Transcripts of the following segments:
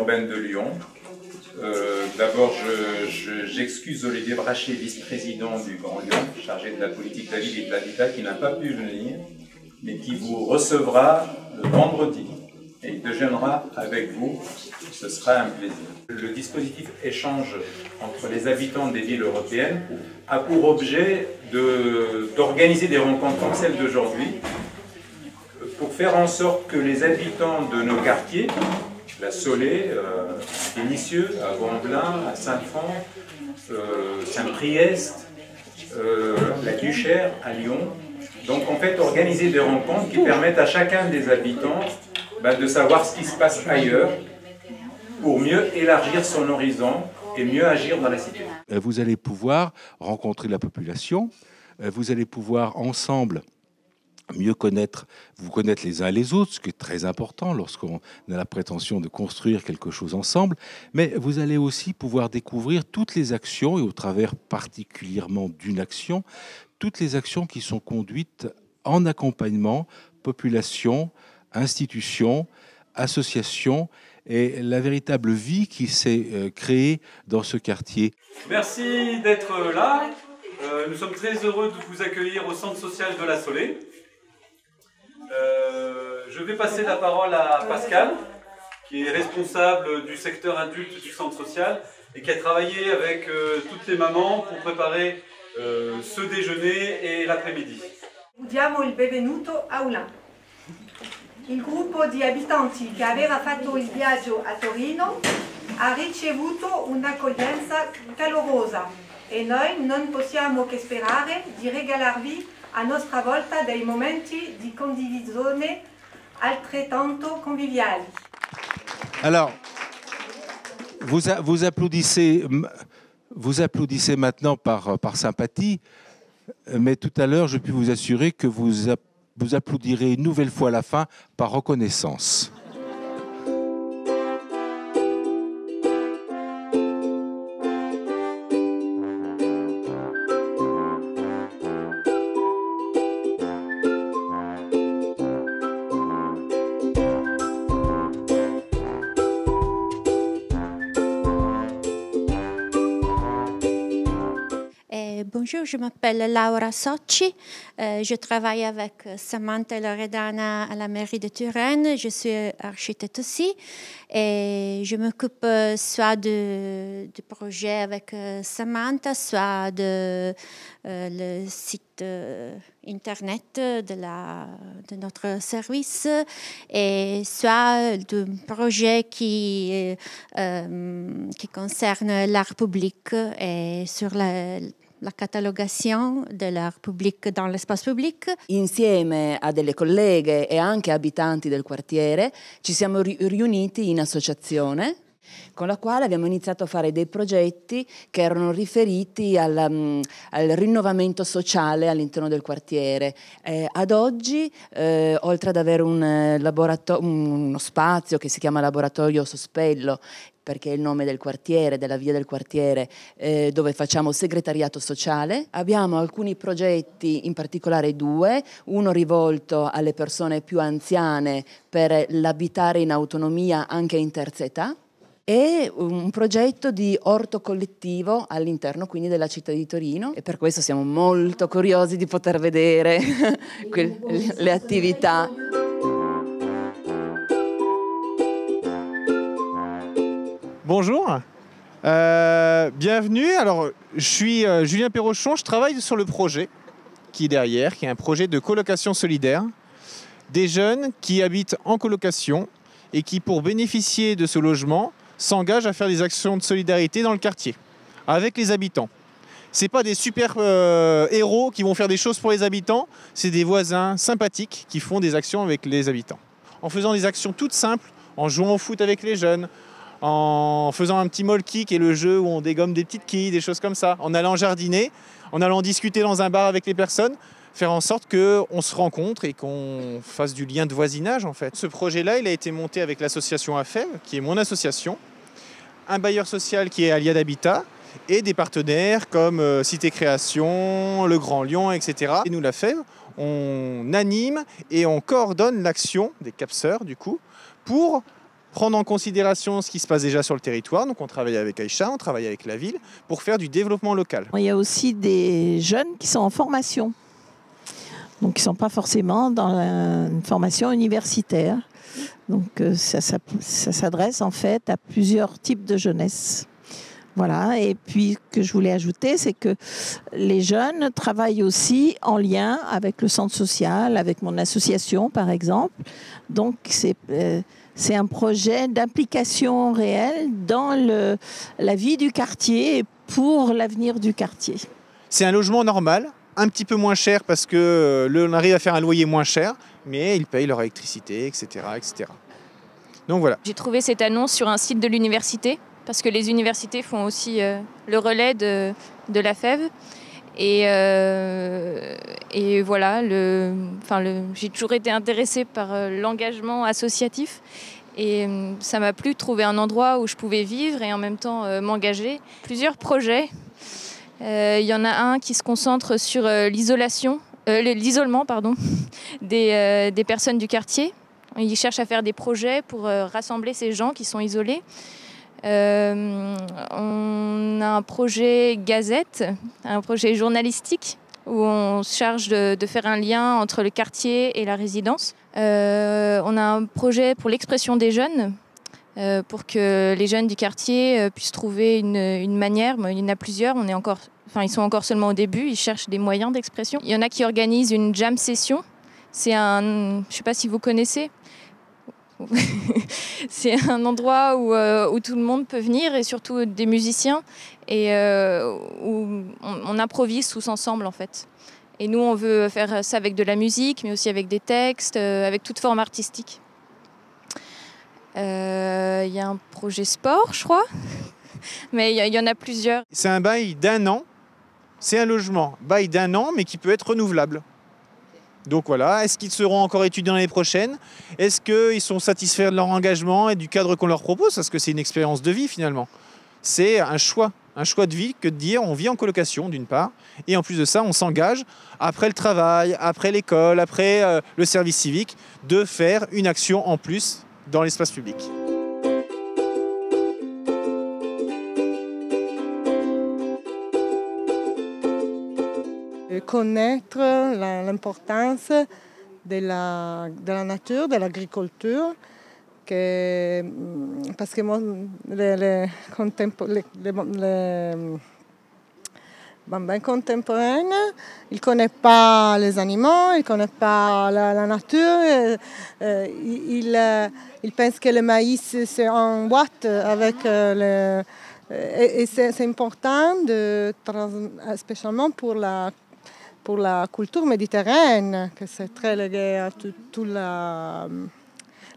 urbaine de Lyon. D'abord, j'excuse Olivier Brachet, vice-président du Grand Lyon, chargé de la politique de la ville et de l'habitat, qui n'a pas pu venir, mais qui vous recevra le vendredi et il déjeunera avec vous. Ce sera un plaisir. Le dispositif échange entre les habitants des villes européennes a pour objet d'organiser des rencontres comme celle d'aujourd'hui pour faire en sorte que les habitants de nos quartiers, la Solé, Vénissieux, à Vaux-en-Velin, à Saint-Fond, Saint-Priest, la Duchère, à Lyon. Donc en fait, organiser des rencontres qui permettent à chacun des habitants de savoir ce qui se passe ailleurs pour mieux élargir son horizon et mieux agir dans la cité. Vous allez pouvoir rencontrer la population, vous allez pouvoir ensemble mieux vous connaître les uns les autres, ce qui est très important lorsqu'on a la prétention de construire quelque chose ensemble, mais vous allez aussi pouvoir découvrir toutes les actions, et au travers particulièrement d'une action, toutes les actions qui sont conduites en accompagnement, population, institutions, associations, et la véritable vie qui s'est créée dans ce quartier. Merci d'être là. Nous sommes très heureux de vous accueillir au centre social de la Solé. Je vais passer la parole à Pascal, qui est responsable du secteur adulte du centre social et qui a travaillé avec toutes les mamans pour préparer ce déjeuner et l'après-midi. Diamo il benvenuto a Ulan. Il gruppo di abitanti che aveva fatto il viaggio a Torino ha ricevuto un'accoglienza calorosa e noi non possiamo che sperare di regalarvi a nostra volta dei momenti di condivisione altrettanto conviviali. Alors, vous applaudissez maintenant par sympathie, mais tout à l'heure, je puis vous assurer que vous applaudirez une nouvelle fois à la fin par reconnaissance. Bonjour, je m'appelle Laura Socci. Je travaille avec Samantha Loredana à la mairie de Turenne. Je suis architecte aussi et je m'occupe soit du projet avec Samantha, soit de le site internet de notre service et soit du projet qui concerne l'art public et sur la catalogation de l'art public dans l'espace public. Insieme a delle colleghe e anche abitanti del quartiere ci siamo riuniti in associazione con la quale abbiamo iniziato a fare dei progetti che erano riferiti al rinnovamento sociale all'interno del quartiere. Ad oggi, oltre ad avere uno spazio che si chiama Laboratorio Sospello, perché è il nome del quartiere, della via del quartiere, dove facciamo segretariato sociale. Abbiamo alcuni progetti, in particolare due, uno rivolto alle persone più anziane per l'abitare in autonomia anche in terza età, e un progetto di orto collettivo all'interno quindi della città di Torino, e per questo siamo molto curiosi di poter vedere le attività. Bonjour, bienvenue. Alors, je suis Julien Perrochon, je travaille sur le projet qui est derrière, qui est un projet de colocation solidaire. Des jeunes qui habitent en colocation et qui, pour bénéficier de ce logement, s'engagent à faire des actions de solidarité dans le quartier, avec les habitants. Ce n'est pas des super héros qui vont faire des choses pour les habitants, c'est des voisins sympathiques qui font des actions avec les habitants. En faisant des actions toutes simples, en jouant au foot avec les jeunes, en faisant un petit molki qui est le jeu où on dégomme des petites quilles, des choses comme ça, en allant jardiner, en allant discuter dans un bar avec les personnes, faire en sorte qu'on se rencontre et qu'on fasse du lien de voisinage en fait. Ce projet-là, il a été monté avec l'association AFEV, qui est mon association, un bailleur social qui est Aliade Habitat et des partenaires comme Cité Création, Le Grand Lyon, etc. Et nous, l'AFEV, on anime et on coordonne l'action des CAPSeurs du coup pour prendre en considération ce qui se passe déjà sur le territoire. Donc on travaille avec Aïcha, on travaille avec la ville pour faire du développement local. Il y a aussi des jeunes qui sont en formation, donc qui ne sont pas forcément dans une formation universitaire. Donc ça s'adresse en fait à plusieurs types de jeunesse. Voilà. Et puis, ce que je voulais ajouter, c'est que les jeunes travaillent aussi en lien avec le centre social, avec mon association, par exemple. Donc, c'est un projet d'implication réelle dans la vie du quartier et pour l'avenir du quartier. C'est un logement normal, un petit peu moins cher parce qu'on arrive à faire un loyer moins cher, mais ils payent leur électricité, etc., etc. Donc voilà. J'ai trouvé cette annonce sur un site de l'université, parce que les universités font aussi le relais de la FEV. Et voilà, j'ai toujours été intéressée par l'engagement associatif. Et ça m'a plu de trouver un endroit où je pouvais vivre et en même temps m'engager. Plusieurs projets. Il y en a un qui se concentre sur l'isolement des personnes du quartier. Ils cherchent à faire des projets pour rassembler ces gens qui sont isolés. On a un projet Gazette, un projet journalistique où on se charge de faire un lien entre le quartier et la résidence. On a un projet pour l'expression des jeunes, pour que les jeunes du quartier puissent trouver une manière. Il y en a plusieurs, ils sont encore seulement au début, ils cherchent des moyens d'expression. Il y en a qui organisent une jam session. Je ne sais pas si vous connaissez. C'est un endroit où tout le monde peut venir et surtout des musiciens et où on improvise tous ensemble en fait. Et nous on veut faire ça avec de la musique mais aussi avec des textes, avec toute forme artistique. Il y a un projet sport je crois, mais il y en a plusieurs. C'est un bail d'1 an, c'est un logement bail d'1 an mais qui peut être renouvelable. Donc voilà, est-ce qu'ils seront encore étudiants l'année prochaine? Est-ce qu'ils sont satisfaits de leur engagement et du cadre qu'on leur propose? Parce que c'est une expérience de vie finalement. C'est un choix de vie que de dire on vit en colocation d'une part, et en plus de ça on s'engage après le travail, après l'école, après le service civique, de faire une action en plus dans l'espace public. Connaître l'importance de la nature, de l'agriculture, parce que moi, les bambins contemporains, ils ne connaissent pas les animaux, ils ne connaissent pas la nature, ils pensent que le maïs c'est en boîte avec et c'est important, spécialement pour la culture méditerranéenne, que c'est très lié à toute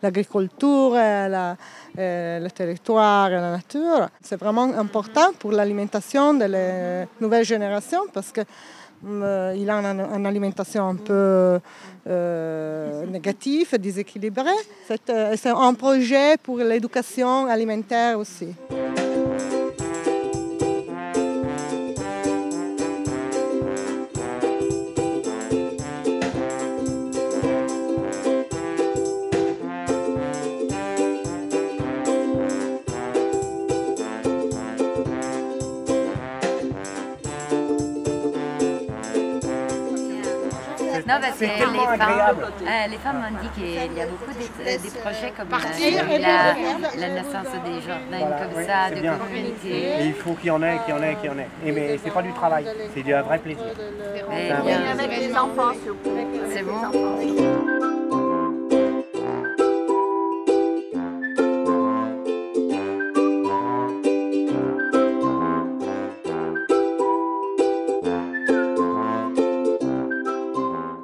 l'agriculture, le territoire et la nature. C'est vraiment important pour l'alimentation des nouvelles générations parce qu'il a une alimentation un peu négative, déséquilibrée. C'est un projet pour l'éducation alimentaire aussi. Non, parce que les femmes m'ont dit qu'il y a beaucoup de projets comme la naissance des jardins comme ça, de communauté. Et il faut qu'il y en ait. Mais c'est pas du travail, c'est un vrai plaisir. Et avec les enfants surtout. C'est bon.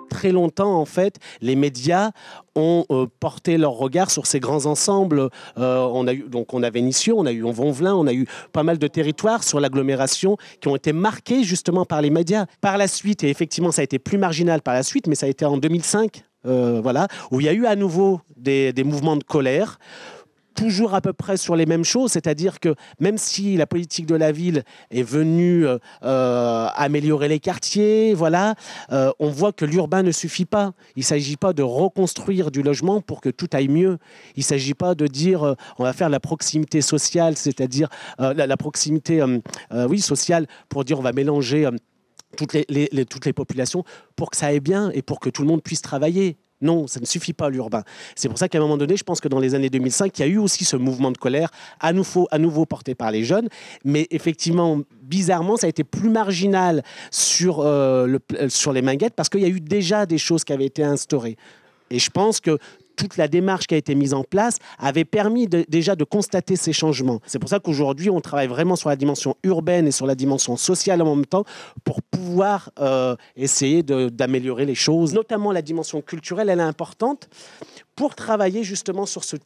Très longtemps, en fait, les médias ont porté leur regard sur ces grands ensembles. On a Vénissieux, on a eu Vonvelin, on a eu pas mal de territoires sur l'agglomération qui ont été marqués justement par les médias. Par la suite, et effectivement, ça a été plus marginal par la suite, mais ça a été en 2005, voilà, où il y a eu à nouveau des mouvements de colère toujours à peu près sur les mêmes choses, c'est-à-dire que même si la politique de la ville est venue améliorer les quartiers, voilà, on voit que l'urbain ne suffit pas. Il ne s'agit pas de reconstruire du logement pour que tout aille mieux. Il ne s'agit pas de dire on va faire la proximité sociale, c'est-à-dire la proximité sociale pour dire on va mélanger toutes les populations pour que ça aille bien et pour que tout le monde puisse travailler. Non, ça ne suffit pas l'urbain. C'est pour ça qu'à un moment donné, je pense que dans les années 2005, il y a eu aussi ce mouvement de colère, à nouveau porté par les jeunes. Mais effectivement, bizarrement, ça a été plus marginal sur les Minguettes parce qu'il y a eu déjà des choses qui avaient été instaurées. Et je pense que toute la démarche qui a été mise en place avait permis déjà de constater ces changements. C'est pour ça qu'aujourd'hui, on travaille vraiment sur la dimension urbaine et sur la dimension sociale en même temps pour pouvoir essayer d'améliorer les choses. Notamment la dimension culturelle, elle est importante pour travailler justement sur ce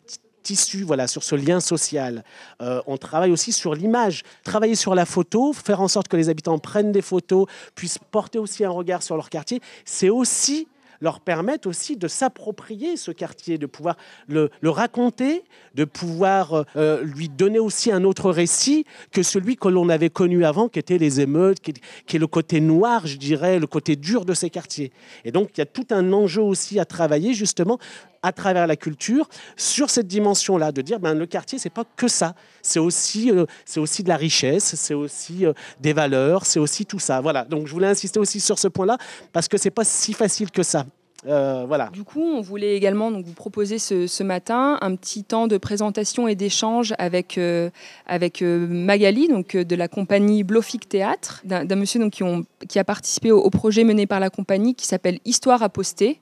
tissu, voilà, sur ce lien social. On travaille aussi sur l'image, travailler sur la photo, faire en sorte que les habitants prennent des photos, puissent porter aussi un regard sur leur quartier. C'est aussi leur permettre aussi de s'approprier ce quartier, de pouvoir le raconter, de pouvoir lui donner aussi un autre récit que celui que l'on avait connu avant, qui était les émeutes, qui est le côté noir, je dirais, le côté dur de ces quartiers. Et donc, il y a tout un enjeu aussi à travailler, justement, à travers la culture, sur cette dimension-là, de dire le quartier, c'est pas que ça. C'est aussi de la richesse, c'est aussi des valeurs, c'est aussi tout ça. Voilà. Donc, je voulais insister aussi sur ce point-là, parce que c'est pas si facile que ça. Voilà. Du coup, on voulait également vous proposer ce matin un petit temps de présentation et d'échange avec Magali, donc, de la compagnie Blofic Théâtre, d'un monsieur donc, qui a participé au projet mené par la compagnie qui s'appelle Histoire à poster.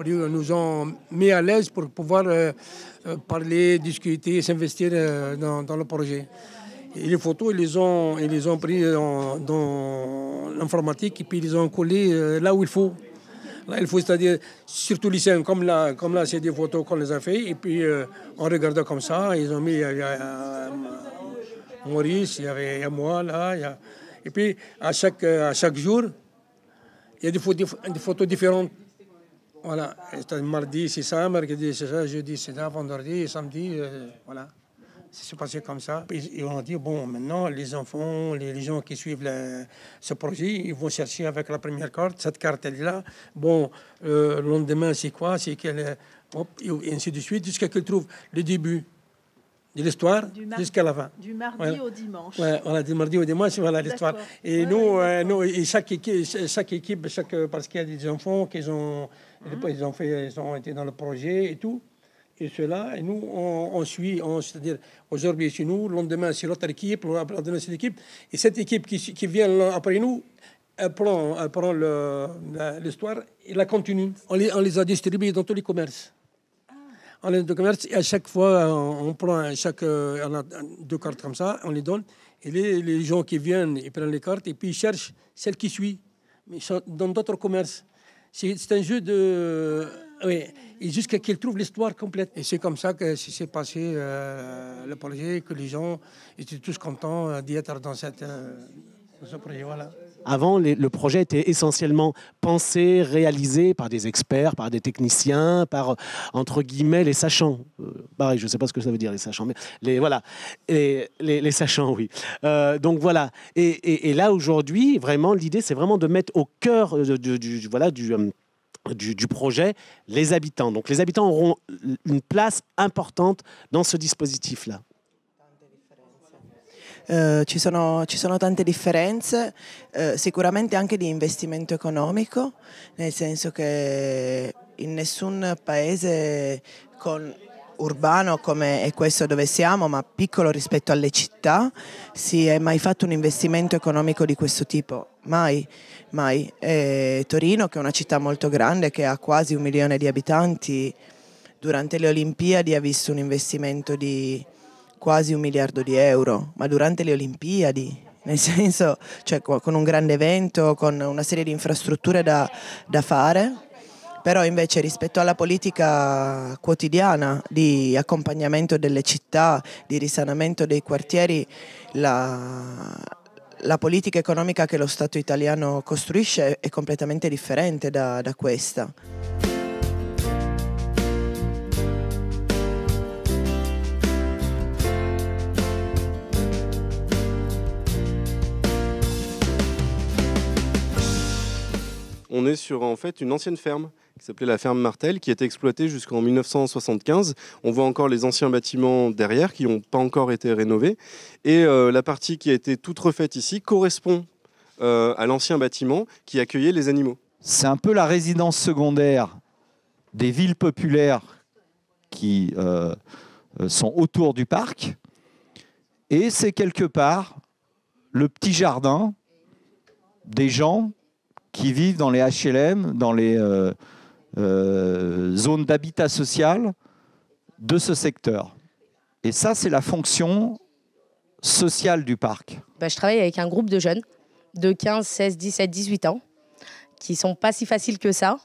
Ils nous ont mis à l'aise pour pouvoir parler, discuter, s'investir dans le projet. Et les photos, ils les ont pris dans l'informatique et puis ils les ont collées là où il faut. Là, il faut, c'est-à-dire, surtout les scènes, comme là, c'est des photos qu'on les a fait. Et puis, on regardait comme ça. Ils ont mis, il y a Maurice, il y avait moi, là. Et puis, à chaque jour, il y a des photos différentes. Voilà. Mardi, c'est ça. Mercredi, c'est ça. Jeudi, c'est ça. Vendredi, samedi, voilà. Ça s'est passé comme ça. Et on a dit, bon, maintenant, les enfants, les gens qui suivent ce projet, ils vont chercher avec la première carte. Cette carte, elle est là. Bon, le lendemain, c'est quoi? C'est qu'elle... Hop, et ainsi de suite, jusqu'à qu'ils trouvent le début de l'histoire jusqu'à la fin. Du mardi au dimanche. Ouais, voilà, du mardi au dimanche, voilà l'histoire. Et nous, et chaque équipe, parce qu'il y a des enfants qui ont été dans le projet et tout. Et cela, et nous, on suit, c'est-à-dire, aujourd'hui, c'est nous, le lendemain, c'est l'autre équipe, après cette équipe. Et cette équipe qui vient après nous, elle prend l'histoire et la continue. On les a distribués dans tous les commerces. On les commerces, et à chaque fois, on prend on a 2 cartes comme ça, on les donne. Et les gens qui viennent, ils prennent les cartes et puis ils cherchent celle qui suit, mais dans d'autres commerces. C'est un jeu de... Oui, et jusqu'à qu'ils trouvent l'histoire complète. Et c'est comme ça que s'est passé le projet, que les gens étaient tous contents d'y être dans ce projet. Voilà. Avant, le projet était essentiellement pensé, réalisé par des experts, par des techniciens, par, entre guillemets, les sachants. Pareil, je ne sais pas ce que ça veut dire, les sachants, mais les sachants, oui. Donc voilà. Et là, aujourd'hui, vraiment, l'idée, c'est vraiment de mettre au cœur du projet les habitants. Donc les habitants auront une place importante dans ce dispositif-là. Ci sono tante differenze, sicuramente anche di investimento economico, nel senso che in nessun paese urbano come è questo dove siamo, ma piccolo rispetto alle città, si è mai fatto un investimento economico di questo tipo. Mai. Torino, che è una città molto grande, che ha quasi 1 milione di abitanti, durante le Olimpiadi ha visto un investimento di quasi 1 miliardo di euro, ma durante le Olimpiadi, nel senso, cioè con un grande evento, con una serie di infrastrutture da fare, però invece rispetto alla politica quotidiana di accompagnamento delle città, di risanamento dei quartieri, la politica economica che lo Stato italiano costruisce è completamente differente da questa. on est sur en fait une ancienne ferme qui s'appelait la ferme Martel, qui était exploitée jusqu'en 1975. On voit encore les anciens bâtiments derrière qui n'ont pas encore été rénovés. Et la partie qui a été toute refaite ici correspond à l'ancien bâtiment qui accueillait les animaux. C'est un peu la résidence secondaire des villes populaires qui sont autour du parc. Et c'est quelque part le petit jardin des gens qui vivent dans les HLM, dans les zones d'habitat social de ce secteur. Et ça, c'est la fonction sociale du parc. Je travaille avec un groupe de jeunes de 15, 16, 17, 18 ans qui ne sont pas si faciles que ça,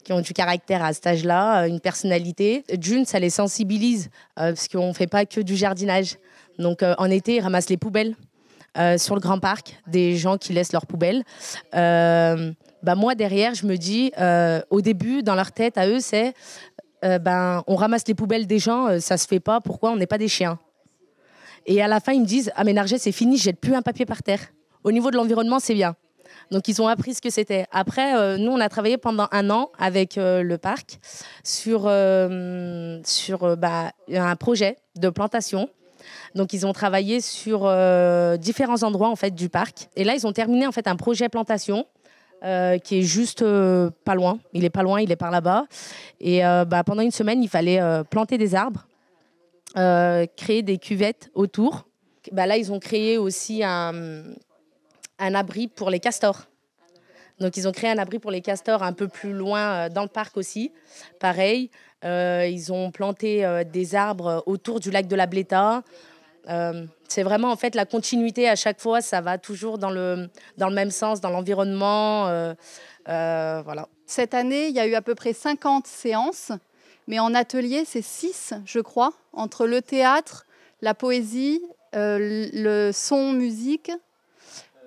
qui ont du caractère à cet âge-là, une personnalité. D'une, ça les sensibilise parce qu'on ne fait pas que du jardinage. Donc en été, ils ramassent les poubelles sur le grand parc, des gens qui laissent leurs poubelles. Moi, derrière, je me dis, au début, dans leur tête, à eux, c'est on ramasse les poubelles des gens, ça se fait pas, pourquoi on n'est pas des chiens? Et à la fin, ils me disent, ah mais Narges, c'est fini, je jette plus un papier par terre. Au niveau de l'environnement, c'est bien. Donc, ils ont appris ce que c'était. Après, nous, on a travaillé pendant 1 an avec le parc sur un projet de plantation. Donc, ils ont travaillé sur différents endroits en fait, du parc. Et là, ils ont terminé en fait, un projet plantation qui est juste pas loin. Il est pas loin, il est par là-bas. Et pendant 1 semaine, il fallait planter des arbres, créer des cuvettes autour. Là, ils ont créé aussi un abri pour les castors. Donc, ils ont créé un abri pour les castors un peu plus loin dans le parc aussi. Pareil, ils ont planté des arbres autour du lac de la Bléta. C'est vraiment en fait la continuité à chaque fois, ça va toujours dans le même sens, dans l'environnement. Voilà. Cette année, il y a eu à peu près 50 séances, mais en atelier, c'est 6, je crois, entre le théâtre, la poésie, le son, musique,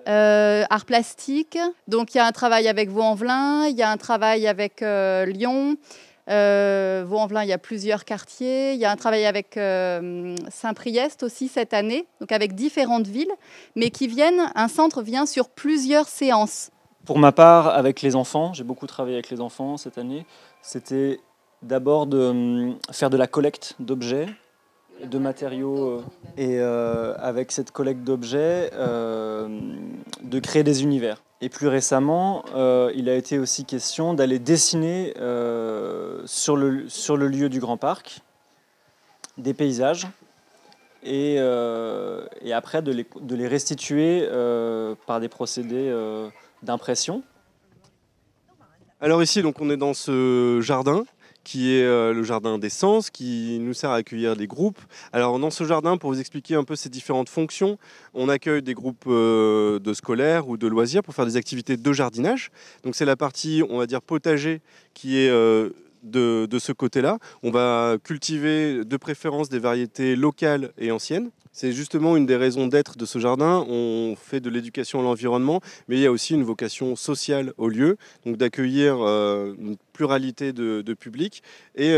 art plastique. Donc il y a un travail avec Vaux-en-Velin, il y a un travail avec Lyon. Vaux-en-Velin, il y a plusieurs quartiers. Il y a un travail avec Saint-Priest aussi cette année, donc avec différentes villes, mais un centre vient sur plusieurs séances. Pour ma part, avec les enfants, j'ai beaucoup travaillé avec les enfants cette année. C'était d'abord de faire de la collecte d'objets, de matériaux, et avec cette collecte d'objets, de créer des univers. Et plus récemment, il a été aussi question d'aller dessiner sur le lieu du Grand Parc des paysages et après de les restituer par des procédés d'impression. Alors ici, donc, on est dans ce jardin qui est le jardin des sens, qui nous sert à accueillir des groupes. Alors dans ce jardin, pour vous expliquer un peu ses différentes fonctions, on accueille des groupes de scolaires ou de loisirs pour faire des activités de jardinage. Donc c'est la partie, on va dire, potager qui est de ce côté-là. On va cultiver de préférence des variétés locales et anciennes. C'est justement une des raisons d'être de ce jardin. On fait de l'éducation à l'environnement, mais il y a aussi une vocation sociale au lieu, donc d'accueillir une pluralité de publics, et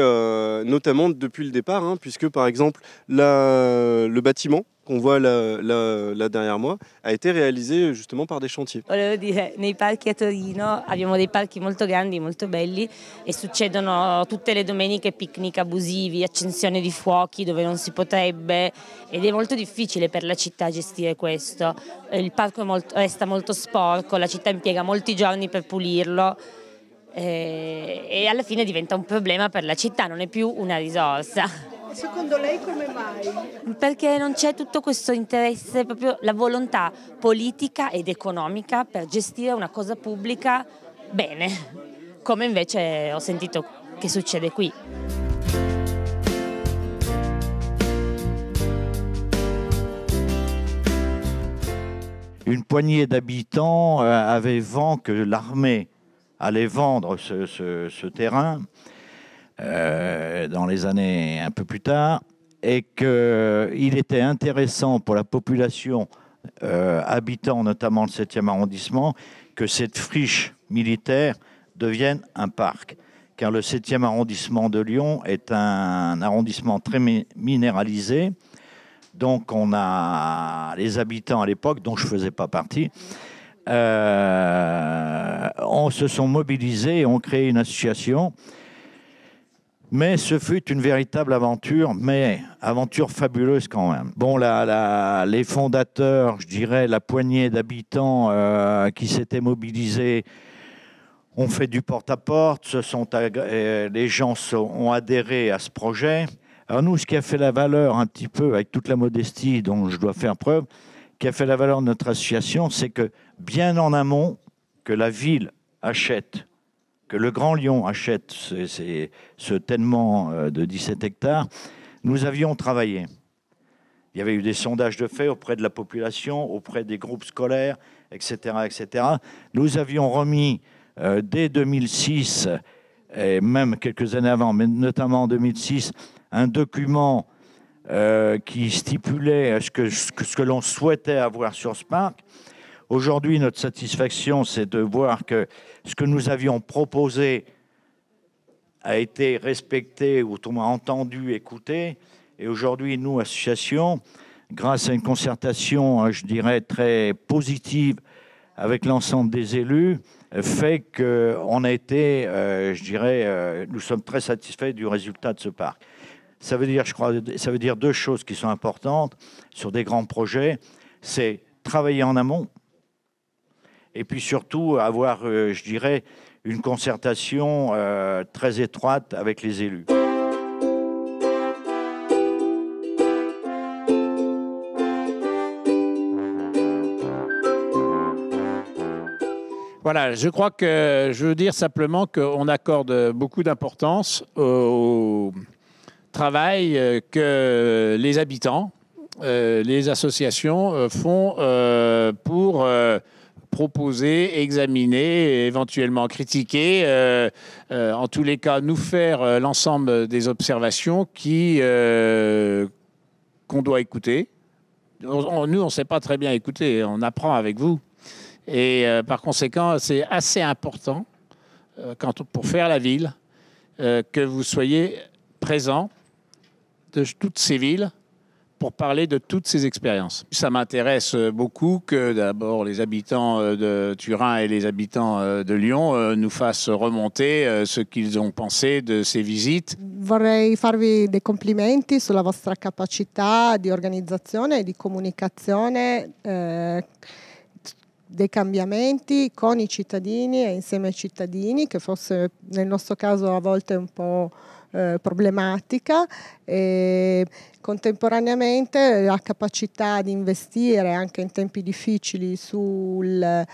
notamment depuis le départ, puisque par exemple le bâtiment qu'on voit là derrière moi a été réalisé justement par des chantiers. Volevo dire, nei parchi a Torino abbiamo dei parchi molto grandi, molto belli, e succedono tutte le domeniche picnic abusivi, accensione di fuochi dove non si potrebbe, ed è molto difficile per la città gestire questo. Il parco resta molto sporco, la città impiega molti giorni per pulirlo e alla fine diventa un problema per la città, non è più una risorsa. Secondo lei come mai? Perché non c'è tutto questo interesse, proprio la volontà politica ed economica per gestire una cosa pubblica bene, come invece ho sentito che succede qui. Une poignée d'habitants avait vent que l'armée allait vendre ce terrain dans les années un peu plus tard, et qu'il était intéressant pour la population habitant notamment le 7e arrondissement que cette friche militaire devienne un parc. Car le 7e arrondissement de Lyon est un arrondissement très minéralisé. Donc on a les habitants à l'époque, dont je ne faisais pas partie, on se sont mobilisés et ont créé une association. Mais ce fut une véritable aventure, mais aventure fabuleuse quand même. Bon, les fondateurs, je dirais, la poignée d'habitants qui s'étaient mobilisés, ont fait du porte-à-porte, les gens ont adhéré à ce projet. Alors nous, ce qui a fait la valeur un petit peu, avec toute la modestie dont je dois faire preuve, qui a fait la valeur de notre association, c'est que bien en amont, que la ville achète, que le Grand Lyon achète ce tènement de 17 hectares, nous avions travaillé. Il y avait eu des sondages de fait auprès de la population, auprès des groupes scolaires, etc. etc. Nous avions remis dès 2006, et même quelques années avant, mais notamment en 2006, un document qui stipulait ce que l'on souhaitait avoir sur ce parc. Aujourd'hui, notre satisfaction, c'est de voir que ce que nous avions proposé a été respecté, ou tout le monde entendu, écouté. Et aujourd'hui, nous, association, grâce à une concertation, je dirais, très positive avec l'ensemble des élus, fait qu'on a été, je dirais, nous sommes très satisfaits du résultat de ce parc. Ça veut dire, je crois, ça veut dire deux choses qui sont importantes sur des grands projets. C'est travailler en amont, et puis surtout avoir, je dirais, une concertation très étroite avec les élus. Voilà, je crois que je veux dire simplement qu'on accorde beaucoup d'importance au travail que les habitants, les associations font pour proposer, examiner, éventuellement critiquer, en tous les cas nous faire l'ensemble des observations qu'on doit écouter. Nous, on ne sait pas très bien écouter, on apprend avec vous. Et par conséquent, c'est assez important pour faire la ville que vous soyez présents de toutes ces villes pour parler de toutes ces expériences. Ça m'intéresse beaucoup que d'abord les habitants de Turin et les habitants de Lyon nous fassent remonter ce qu'ils ont pensé de ces visites. Vorrei farvi dei complimenti sulla vostra capacità di organizzazione e di comunicazione dei cambiamenti con i cittadini e insieme ai cittadini, che forse nel nostro caso a volte è un po' problematica, e contemporaneamente la capacità di investire anche in tempi difficili sul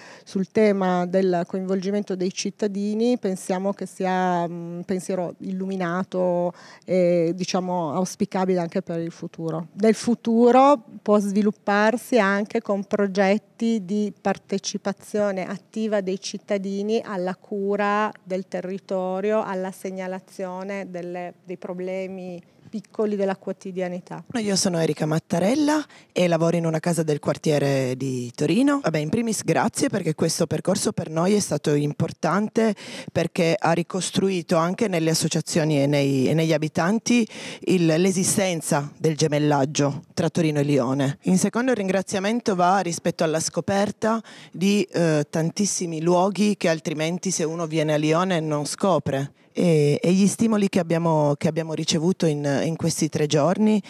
tema del coinvolgimento dei cittadini, pensiamo che sia un pensiero illuminato e diciamo auspicabile anche per il futuro. Nel futuro può svilupparsi anche con progetti di partecipazione attiva dei cittadini alla cura del territorio, alla segnalazione dei problemi piccoli della quotidianità. Io sono Erika Mattarella e lavoro in una casa del quartiere di Torino. Vabbè, in primis grazie, perché questo percorso per noi è stato importante, perché ha ricostruito anche nelle associazioni e negli abitanti l'esistenza del gemellaggio tra Torino e Lione. In secondo, il ringraziamento va rispetto alla scoperta di tantissimi luoghi che altrimenti, se uno viene a Lione, non scopre. E gli stimoli che abbiamo ricevuto in questi 3 giorni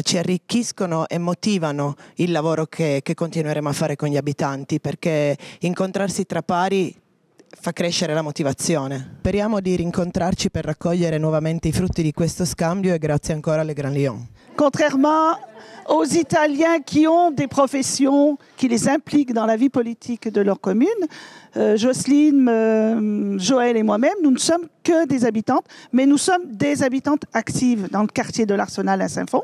ci arricchiscono e motivano il lavoro che continueremo a fare con gli abitanti, perché incontrarsi tra pari fa crescere la motivazione. Speriamo di rincontrarci per raccogliere nuovamente i frutti di questo scambio, e grazie ancora alle Grand Lyon. Contrairement aux Italiens qui ont des professions qui les impliquent dans la vie politique de leur commune, Jocelyne, Joël et moi-même, nous ne sommes que des habitantes, mais nous sommes des habitantes actives dans le quartier de l'Arsenal à Saint-Fond.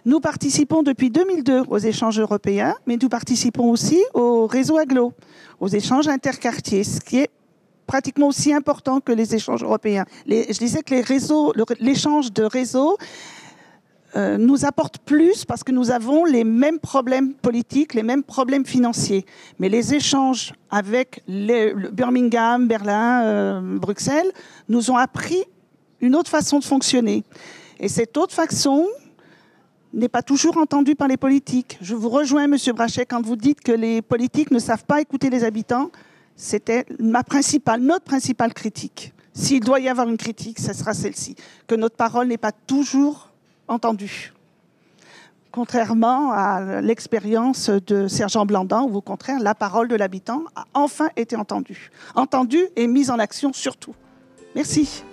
Nous participons depuis 2002 aux échanges européens, mais nous participons aussi au réseau Aglo, aux échanges interquartiers, ce qui est pratiquement aussi important que les échanges européens. Je disais que l'échange de réseaux nous apporte plus parce que nous avons les mêmes problèmes politiques, les mêmes problèmes financiers. Mais les échanges avec Birmingham, Berlin, Bruxelles nous ont appris une autre façon de fonctionner. Et cette autre façon n'est pas toujours entendu par les politiques. Je vous rejoins, Monsieur Brachet, quand vous dites que les politiques ne savent pas écouter les habitants. C'était notre principale critique. S'il doit y avoir une critique, ce sera celle-ci, que notre parole n'est pas toujours entendue. Contrairement à l'expérience de Sergent Blandan, où au contraire, la parole de l'habitant a enfin été entendue. Entendue et mise en action surtout. Merci.